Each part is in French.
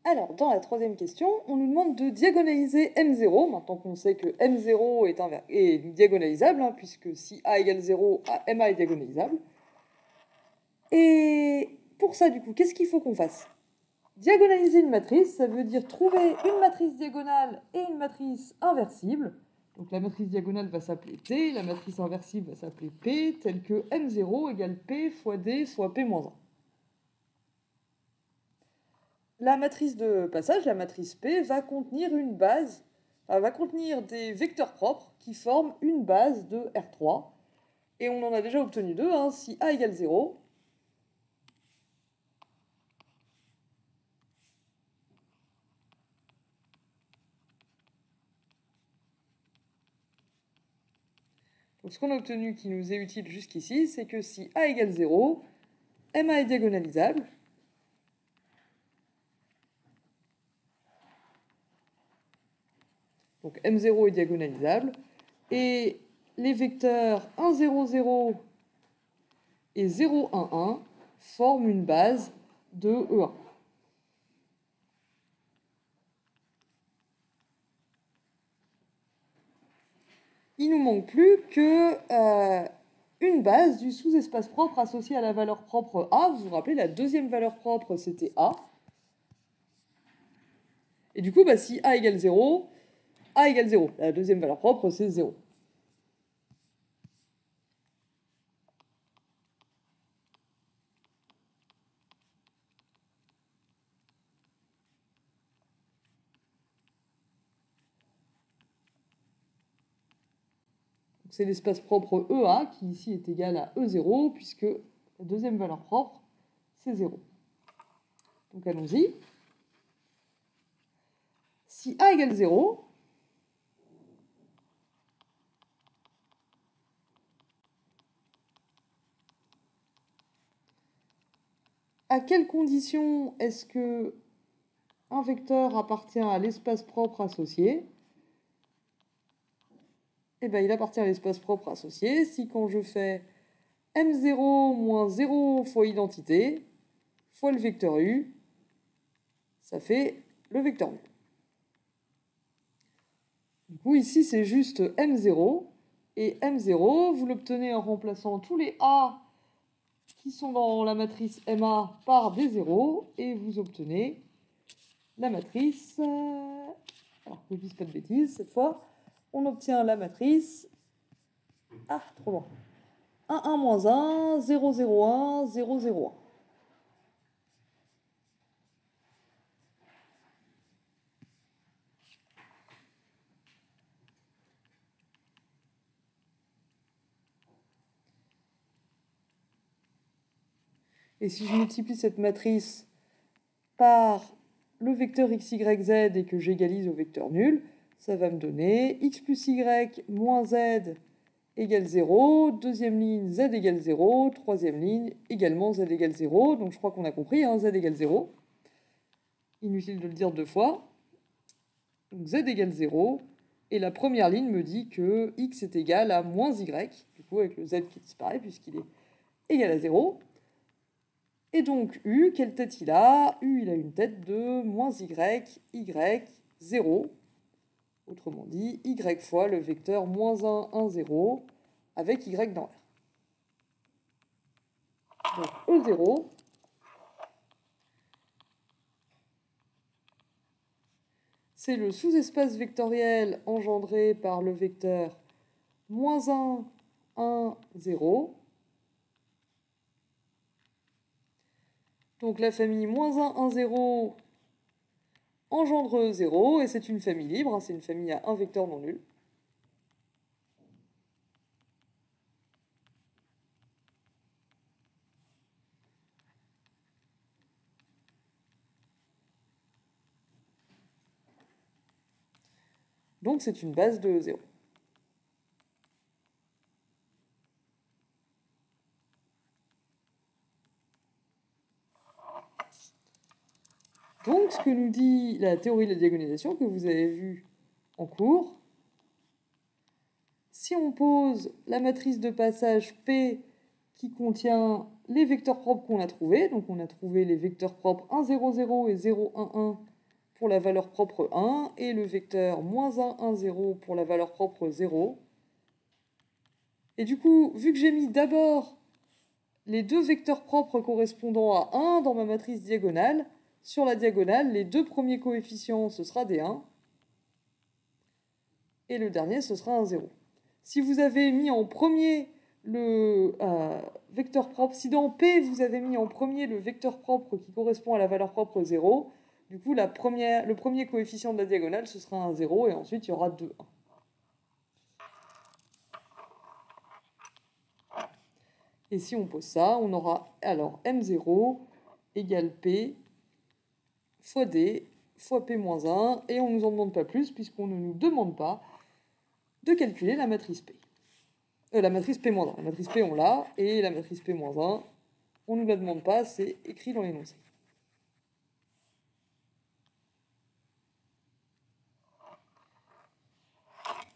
Alors, dans la troisième question, on nous demande de diagonaliser M0, maintenant qu'on sait que M0 est diagonalisable, hein, puisque si A égale 0, MA est diagonalisable. Et pour ça, du coup, qu'est-ce qu'il faut qu'on fasse? Diagonaliser une matrice, ça veut dire trouver une matrice diagonale et une matrice inversible. Donc la matrice diagonale va s'appeler T, la matrice inversible va s'appeler P, telle que M0 égale P fois D fois P-1. La matrice de passage, la matrice P, va contenir une base, va contenir des vecteurs propres qui forment une base de R3. Et on en a déjà obtenu deux, hein, si A égale 0. Donc ce qu'on a obtenu qui nous est utile jusqu'ici, c'est que si A égale 0, MA est diagonalisable. Donc M0 est diagonalisable. Et les vecteurs 1, 0, 0 et 0, 1, 1 forment une base de E1. Il ne nous manque plus que une base du sous-espace propre associé à la valeur propre A. Vous vous rappelez, la deuxième valeur propre, c'était A. Et du coup, si A égale 0, A égale 0. La deuxième valeur propre, c'est 0. C'est l'espace propre EA qui ici est égal à E0, puisque la deuxième valeur propre, c'est 0. Donc allons-y. Si A égale 0, à quelles conditions est-ce que un vecteur appartient à l'espace propre associé? Eh bien, il appartient à l'espace propre associé si quand je fais M0 moins 0 fois identité fois le vecteur U, ça fait le vecteur nul. Du coup, ici, c'est juste M0. Et M0, vous l'obtenez en remplaçant tous les A qui sont dans la matrice MA par des zéros. Et vous obtenez la matrice... Alors que je ne dise pas de bêtises, cette fois, on obtient la matrice... Ah, trop loin. 1, 1, moins 1, 0, 0, 1, 0, 0, 1. Et si je multiplie cette matrice par le vecteur x, y, z et que j'égalise au vecteur nul, ça va me donner x plus y moins z égale 0, deuxième ligne z égale 0, troisième ligne également z égale 0. Donc je crois qu'on a compris, hein, z égale 0. Inutile de le dire deux fois. Donc z égale 0. Et la première ligne me dit que x est égal à moins y, du coup avec le z qui disparaît puisqu'il est égal à 0. Et donc U, quelle tête il a? U, il a une tête de moins y, y, 0. Autrement dit, y fois le vecteur moins 1, 1, 0, avec y dans R. Donc E0, c'est le sous-espace vectoriel engendré par le vecteur moins 1, 1, 0. Donc la famille moins 1, 1, 0 engendre 0, et c'est une famille libre, hein, c'est une famille à un vecteur non nul. Donc c'est une base de 0. Donc, ce que nous dit la théorie de la diagonalisation que vous avez vue en cours, si on pose la matrice de passage P qui contient les vecteurs propres qu'on a trouvés, donc on a trouvé les vecteurs propres 1, 0, 0 et 0, 1, 1 pour la valeur propre 1 et le vecteur moins 1, 1, 0 pour la valeur propre 0. Et du coup, vu que j'ai mis d'abord les deux vecteurs propres correspondant à 1 dans ma matrice diagonale, sur la diagonale, les deux premiers coefficients, ce sera des 1. Et le dernier, ce sera un 0. Si vous avez mis en premier le vecteur propre, si dans P, vous avez mis en premier le vecteur propre qui correspond à la valeur propre 0, du coup, le premier coefficient de la diagonale, ce sera un 0, et ensuite, il y aura 2 1. Et si on pose ça, on aura alors M0 égale P fois D fois P-1, et on ne nous en demande pas plus, puisqu'on ne nous demande pas de calculer la matrice P. La matrice P-1. La matrice P, on l'a, et la matrice P-1, on ne nous la demande pas, c'est écrit dans l'énoncé.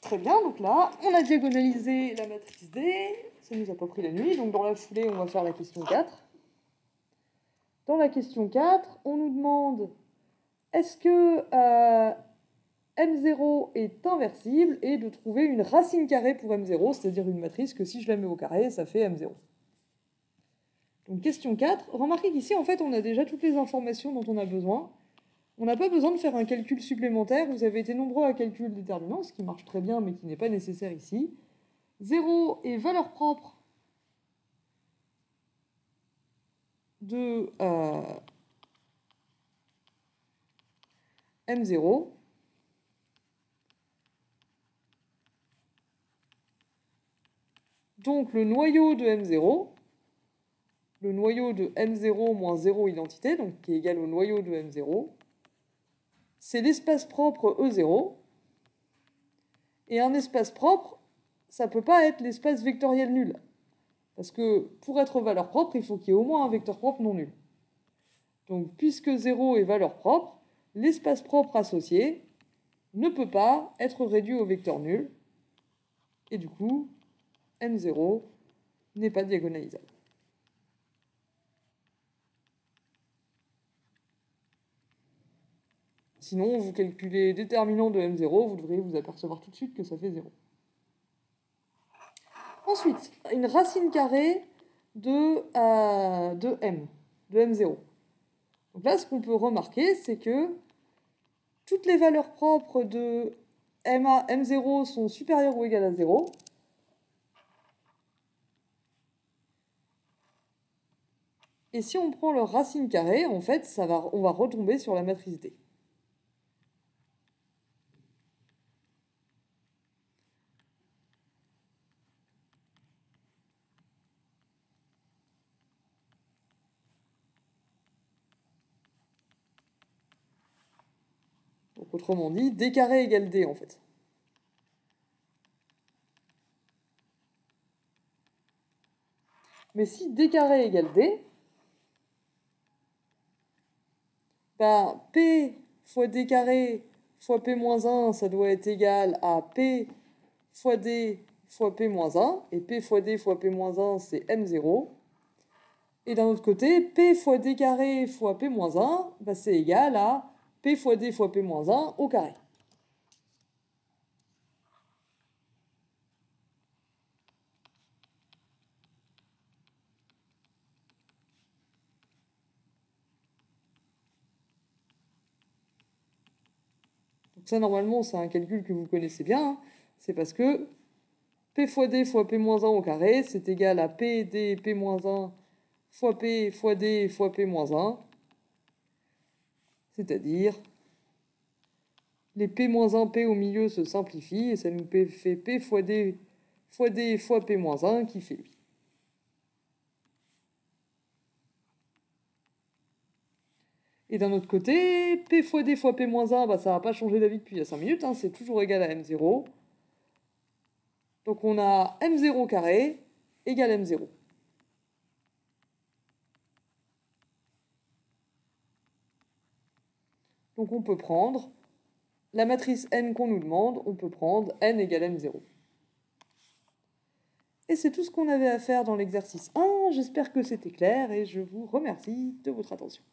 Très bien, donc là, on a diagonalisé la matrice D, ça nous a pas pris la nuit, donc dans la foulée, on va faire la question 4. Dans la question 4, on nous demande est-ce que M0 est inversible et de trouver une racine carrée pour M0, c'est-à-dire une matrice que si je la mets au carré, ça fait M0. Donc question 4, remarquez qu'ici, en fait, on a déjà toutes les informations dont on a besoin. On n'a pas besoin de faire un calcul supplémentaire. Vous avez été nombreux à calculer le déterminant, ce qui marche très bien, mais qui n'est pas nécessaire ici. 0 est valeur propre de M0. Donc le noyau de M0, le noyau de M0 moins 0 identité, donc qui est égal au noyau de M0, c'est l'espace propre E0. Et un espace propre, ça ne peut pas être l'espace vectoriel nul. Parce que pour être valeur propre, il faut qu'il y ait au moins un vecteur propre non nul. Donc puisque 0 est valeur propre, l'espace propre associé ne peut pas être réduit au vecteur nul. Et du coup, M0 n'est pas diagonalisable. Sinon, vous calculez déterminant de M0, vous devriez vous apercevoir tout de suite que ça fait 0. Ensuite, une racine carrée de M, de M0. Donc là, ce qu'on peut remarquer, c'est que toutes les valeurs propres de M0 sont supérieures ou égales à 0. Et si on prend leur racine carrée, en fait, on va retomber sur la matrice D. Donc autrement dit, D carré égale D, en fait. Mais si D carré égale D, ben, P fois D carré fois P-1, ça doit être égal à P fois D fois P-1, et P fois D fois P-1, c'est M0. Et d'un autre côté, P fois D carré fois P-1, ben, c'est égal à P fois D fois P-1 au carré. Donc ça, normalement, c'est un calcul que vous connaissez bien. Hein. C'est parce que P fois D fois P-1 au carré, c'est égal à P, D, P-1 fois P fois D fois P-1. C'est-à-dire, les P-1 P au milieu se simplifient et ça nous fait P fois D fois P-1 qui fait 8. Et d'un autre côté, P fois D fois P-1, bah, ça n'a pas changé d'avis depuis il y a 5 minutes, hein, c'est toujours égal à M0. Donc on a M0 carré égale M0. Donc on peut prendre la matrice n qu'on nous demande, on peut prendre n égale M0. Et c'est tout ce qu'on avait à faire dans l'exercice 1. J'espère que c'était clair et je vous remercie de votre attention.